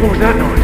What was that noise?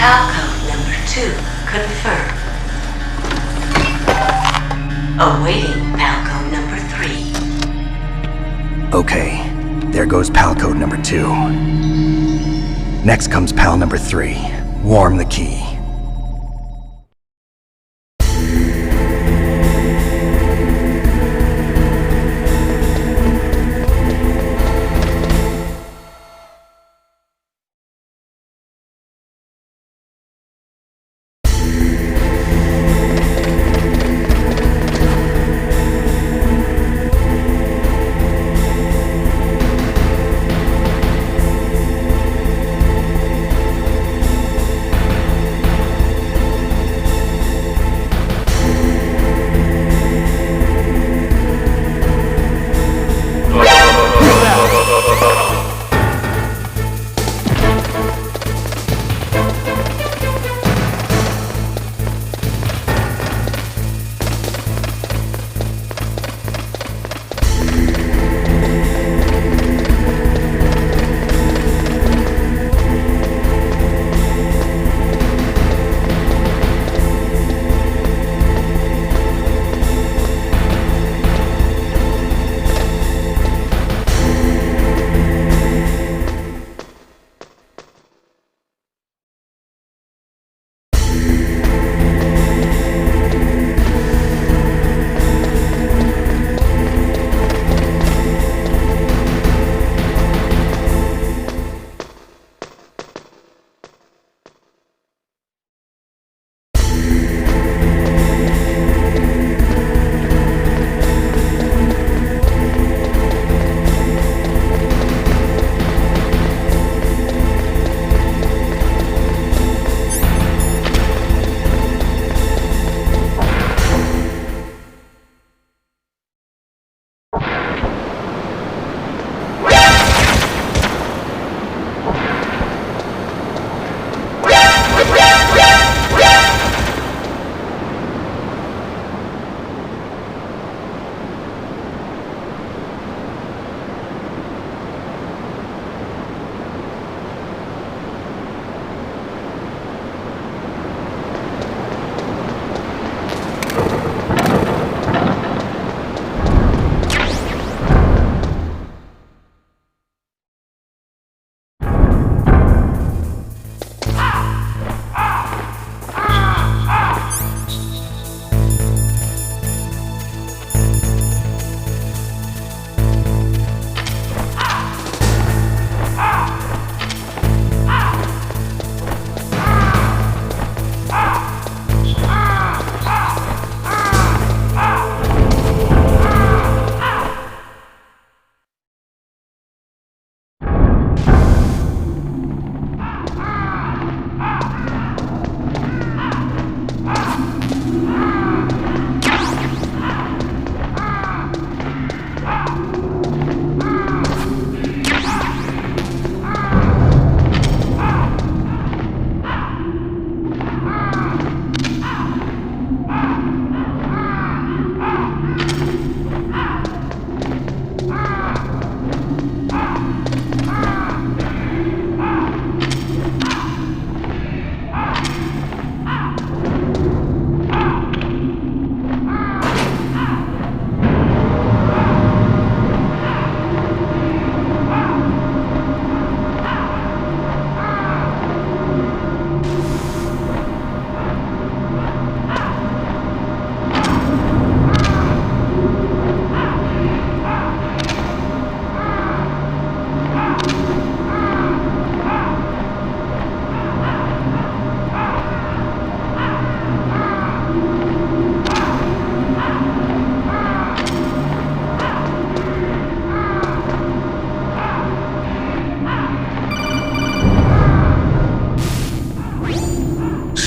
Palcode number 2 confirmed. Awaiting Palcode number 3. Okay, there goes pal code number 2. Next comes pal number 3. Warm the key.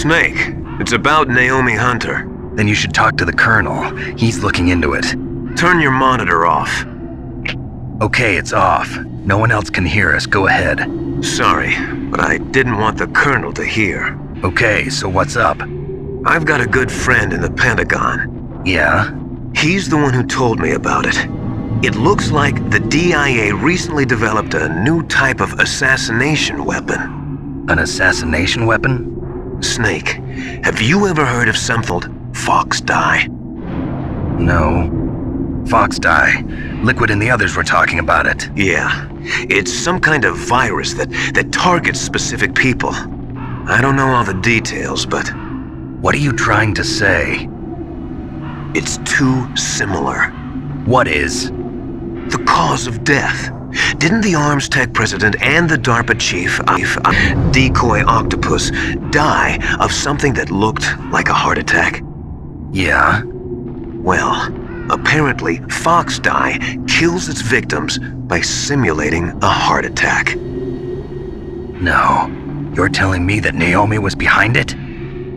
Snake, it's about Naomi Hunter. Then you should talk to the Colonel. He's looking into it. Turn your monitor off. Okay, it's off. No one else can hear us. Go ahead. Sorry, but I didn't want the Colonel to hear. Okay, so what's up? I've got a good friend in the Pentagon. Yeah? He's the one who told me about it. It looks like the DIA recently developed a new type of assassination weapon. An assassination weapon? Snake, have you ever heard of something called fox dye? No. Fox dye. Liquid and the others were talking about it. Yeah, it's some kind of virus that targets specific people. I don't know all the details, but What are you trying to say? it's too similar. What is? The cause of death. Didn't the Arms Tech president and the DARPA chief, Decoy Octopus, die of something that looked like a heart attack? Yeah? Well, apparently fox dye kills its victims by simulating a heart attack. No. You're telling me that Naomi was behind it?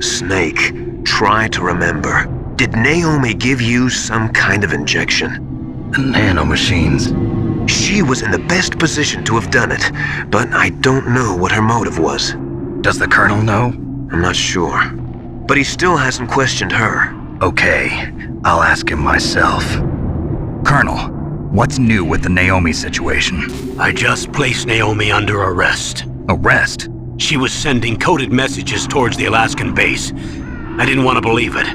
Snake, try to remember. Did Naomi give you some kind of injection? The nanomachines. She was in the best position to have done it, but I don't know what her motive was. Does the Colonel know? I'm not sure. But he still hasn't questioned her. Okay, I'll ask him myself. Colonel, what's new with the Naomi situation? I just placed Naomi under arrest. Arrest? She was sending coded messages towards the Alaskan base. I didn't want to believe it,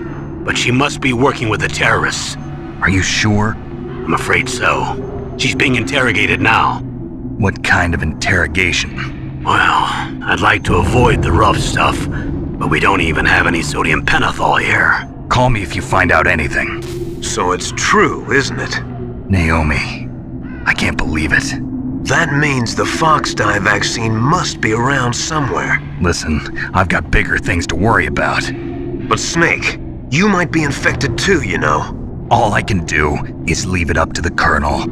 but she must be working with the terrorists. Are you sure? I'm afraid so. She's being interrogated now. What kind of interrogation? Well, I'd like to avoid the rough stuff, but we don't even have any sodium pentothal here. Call me if you find out anything. So it's true, isn't it? Naomi, I can't believe it. That means the fox dye vaccine must be around somewhere. Listen, I've got bigger things to worry about. But Snake, you might be infected too, you know. All I can do is leave it up to the Colonel.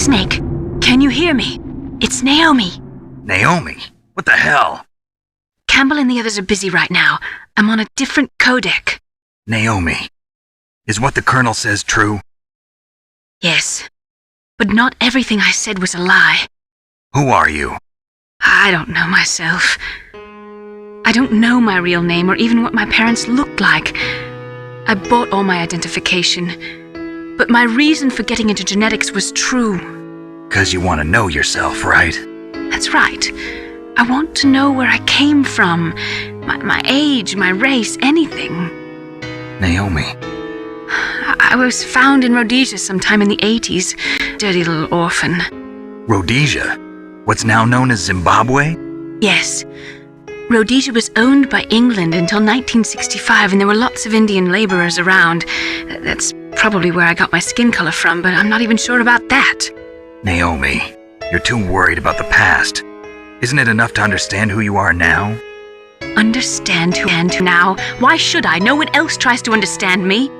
Snake, can you hear me? It's Naomi. Naomi? What the hell? Campbell and the others are busy right now. I'm on a different codec. Naomi, is what the Colonel says true? Yes, but not everything I said was a lie. Who are you? I don't know myself. I don't know my real name or even what my parents looked like. I bought all my identification, but my reason for getting into genetics was true. 'Cause you want to know yourself, right? That's right. I want to know where I came from, my age, my race, anything. Naomi. I was found in Rhodesia sometime in the 80s. Dirty little orphan. Rhodesia? What's now known as Zimbabwe? Yes. Rhodesia was owned by England until 1965, and there were lots of Indian laborers around. That's probably where I got my skin color from, but I'm not even sure about that. Naomi, you're too worried about the past. Isn't it enough to understand who you are now? Understand who I am now? Why should I? No one else tries to understand me.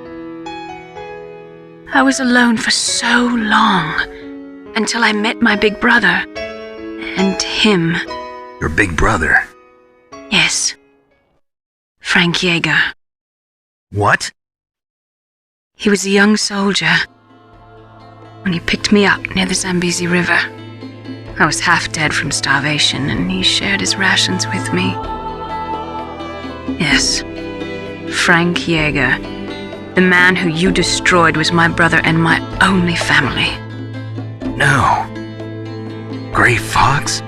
I was alone for so long, until I met my big brother. And him. Your big brother? Yes. Frank Yeager. What? He was a young soldier when he picked me up near the Zambezi River. I was half dead from starvation, and he shared his rations with me. Yes, Frank Yeager. The man who you destroyed was my brother and my only family. No. Gray Fox?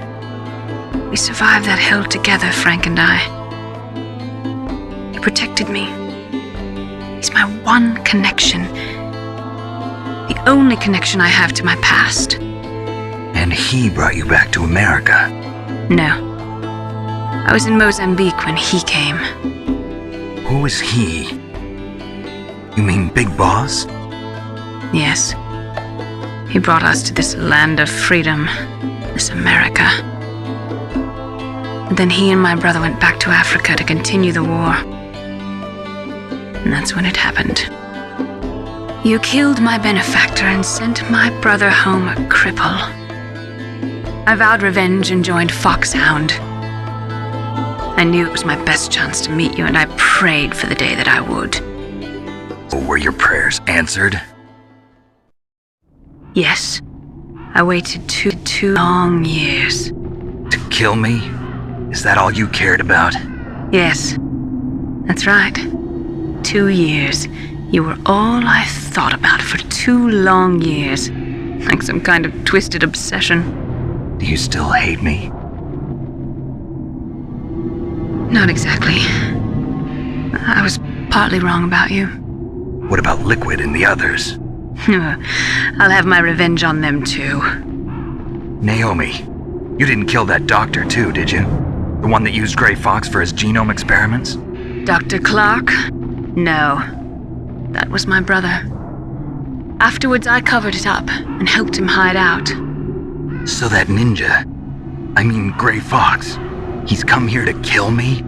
We survived that hell together, Frank and I. He protected me. He's my one connection. The only connection I have to my past. And he brought you back to America? No. I was in Mozambique when he came. Who is he? You mean Big Boss? Yes. He brought us to this land of freedom, this America. And then he and my brother went back to Africa to continue the war. And that's when it happened. You killed my benefactor and sent my brother home a cripple. I vowed revenge and joined Foxhound. I knew it was my best chance to meet you, and I prayed for the day that I would. Were your prayers answered? Yes. I waited two long years. To kill me? Is that all you cared about? Yes. That's right. 2 years. You were all I thought about for 2 long years. Like some kind of twisted obsession. Do you still hate me? Not exactly. I was partly wrong about you. What about Liquid and the others? I'll have my revenge on them too. Naomi, you didn't kill that doctor too, did you? The one that used Gray Fox for his genome experiments? Dr. Clark? No. That was my brother. Afterwards, I covered it up and helped him hide out. So that ninja, I mean Gray Fox, he's come here to kill me?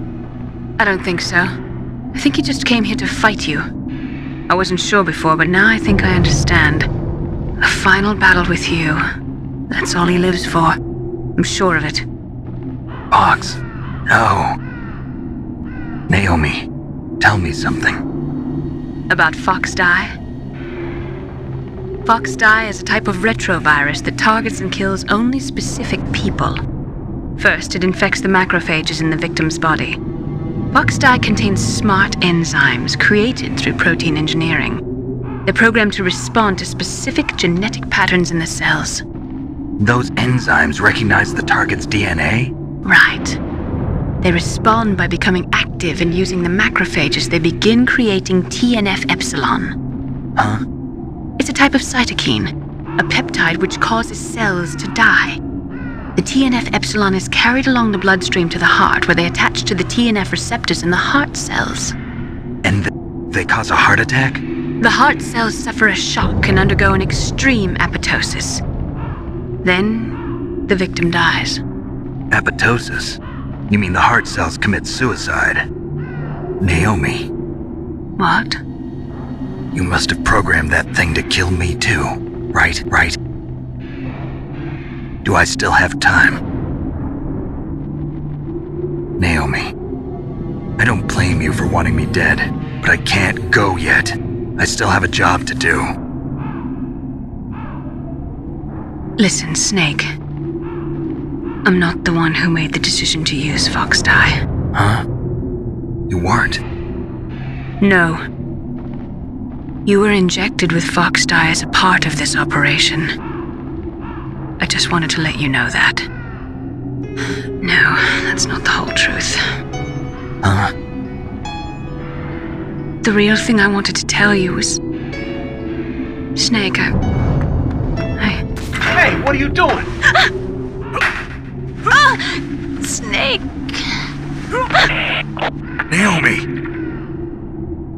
I don't think so. I think he just came here to fight you. I wasn't sure before, but now I think I understand. A final battle with you. That's all he lives for. I'm sure of it. Fox, no. Naomi, tell me something. About Fox-Die? Fox-Die is a type of retrovirus that targets and kills only specific people. First, it infects the macrophages in the victim's body. Fox-Die contains smart enzymes created through protein engineering. They're programmed to respond to specific genetic patterns in the cells. Those enzymes recognize the target's DNA? Right. They respond by becoming active and using the macrophages. They begin creating TNF-epsilon. Huh? It's a type of cytokine, a peptide which causes cells to die. The TNF-epsilon is carried along the bloodstream to the heart, where they attach to the TNF receptors in the heart cells. And they cause a heart attack? The heart cells suffer a shock and undergo an extreme apoptosis. Then, the victim dies. Apoptosis? You mean the heart cells commit suicide? Naomi. What? You must have programmed that thing to kill me too, right? Do I still have time? Naomi, I don't blame you for wanting me dead, but I can't go yet. I still have a job to do. Listen, Snake. I'm not the one who made the decision to use Fox Dye. Huh? You weren't? No. You were injected with Fox Dye as a part of this operation. I just wanted to let you know that. No, that's not the whole truth. Huh? The real thing I wanted to tell you was... Snake, Hey, what are you doing? Snake! Naomi!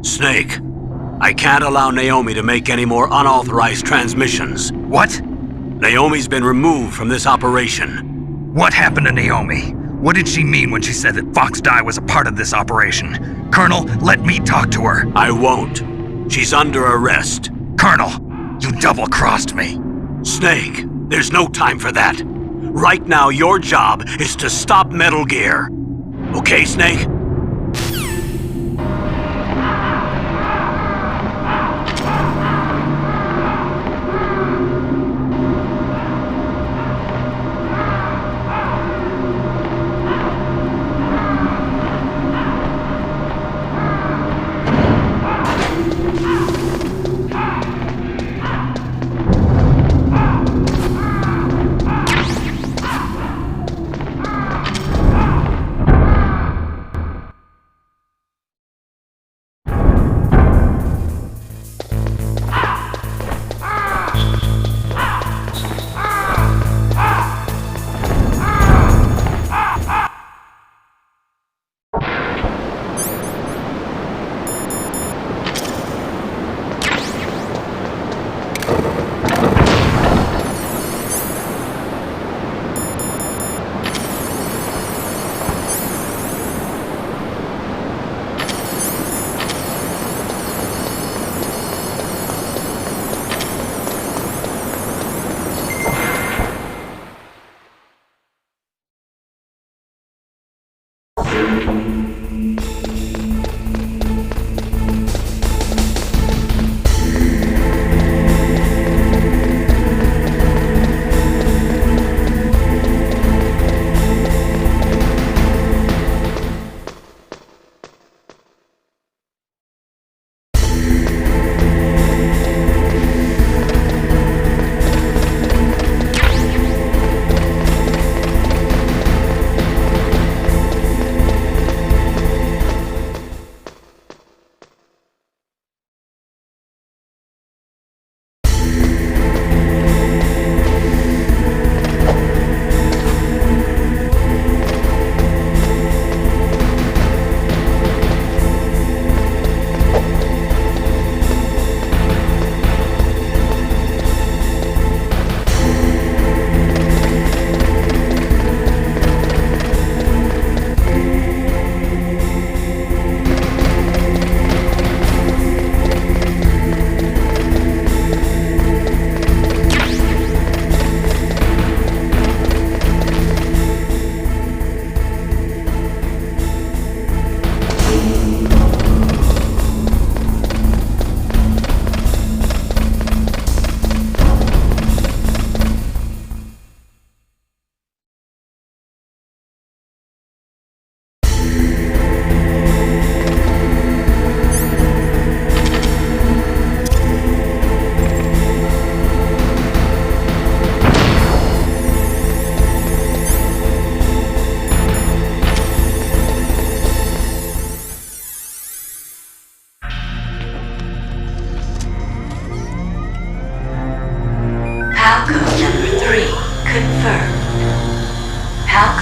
Snake, I can't allow Naomi to make any more unauthorized transmissions. What? Naomi's been removed from this operation. What happened to Naomi? What did she mean when she said that Fox Dye was a part of this operation? Colonel, let me talk to her. I won't. She's under arrest. Colonel, you double-crossed me. Snake, there's no time for that. Right now, your job is to stop Metal Gear. Okay, Snake?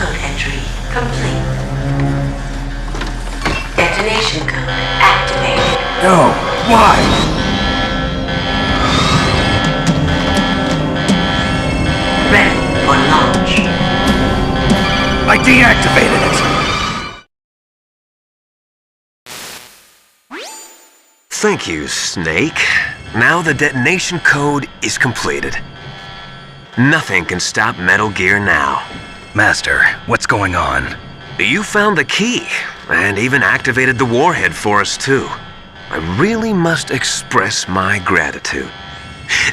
Code entry complete. Detonation code activated. No, why? Ready for launch. I deactivated it. Thank you, Snake. Now the detonation code is completed. Nothing can stop Metal Gear now. Master, what's going on? You found the key, and even activated the warhead for us too. I really must express my gratitude.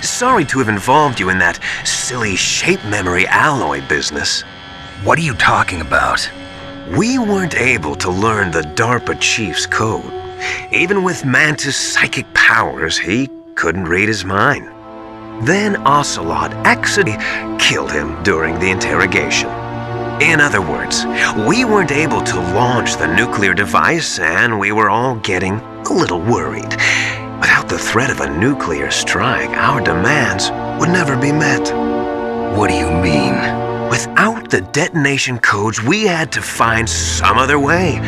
Sorry to have involved you in that silly shape memory alloy business. What are you talking about? We weren't able to learn the DARPA chief's code. Even with Mantis' psychic powers, he couldn't read his mind. Then Ocelot accidentally killed him during the interrogation. In other words, we weren't able to launch the nuclear device, and we were all getting a little worried. Without the threat of a nuclear strike, our demands would never be met. What do you mean? Without the detonation codes, we had to find some other way.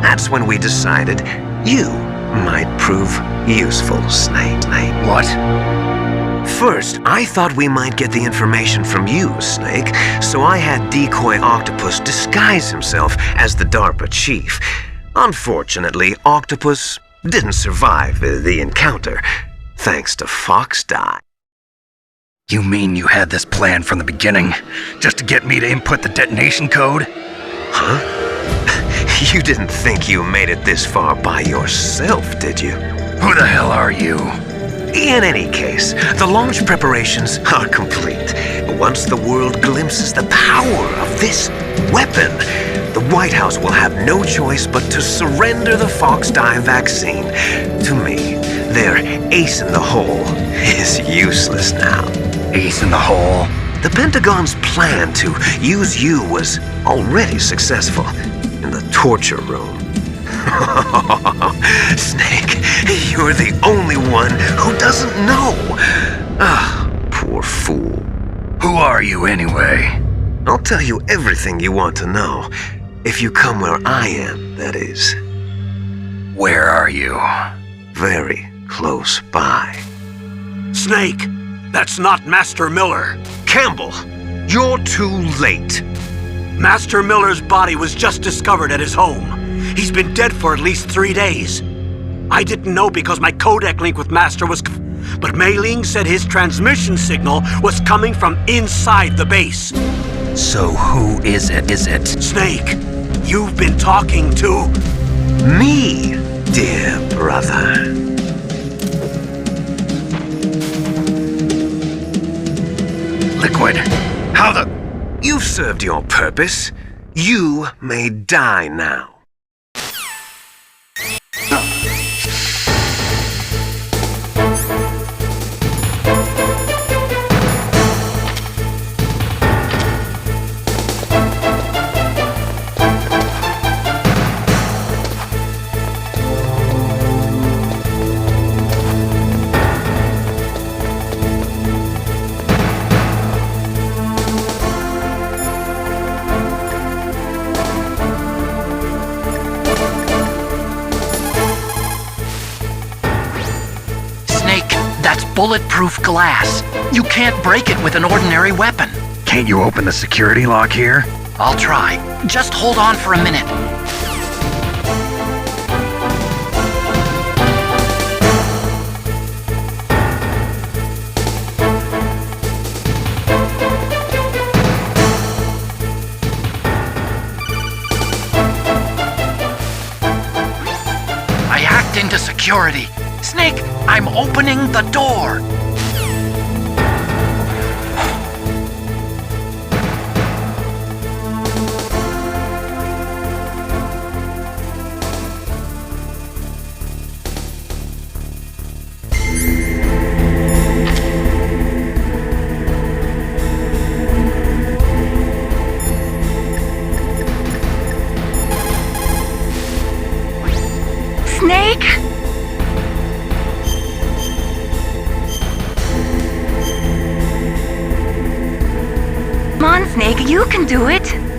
That's when we decided you might prove useful, Snake. What? First, I thought we might get the information from you, Snake, so I had Decoy Octopus disguise himself as the DARPA chief. Unfortunately, Octopus didn't survive the encounter, thanks to Fox Die. You mean you had this plan from the beginning, just to get me to input the detonation code? Huh? You didn't think you made it this far by yourself, did you? Who the hell are you? In any case, the launch preparations are complete. Once the world glimpses the power of this weapon, the White House will have no choice but to surrender the Fox Die vaccine. To me, their ace in the hole is useless now. Ace in the hole? The Pentagon's plan to use you was already successful in the torture room. Snake, you're the only one who doesn't know. Ah, poor fool. Who are you anyway? I'll tell you everything you want to know. If you come where I am, that is. Where are you? Very close by. Snake, that's not Master Miller. Campbell, you're too late. Master Miller's body was just discovered at his home. He's been dead for at least 3 days. I didn't know because my codec link with Master was... But Mei Ling said his transmission signal was coming from inside the base. So who is it? Snake, you've been talking to... Me, dear brother. Liquid. How the... You've served your purpose. You may die now. That's bulletproof glass. You can't break it with an ordinary weapon. Can't you open the security lock here? I'll try. Just hold on for a minute. I hacked into security. Snake, I'm opening the door. Snake? Come on, Snake, you can do it.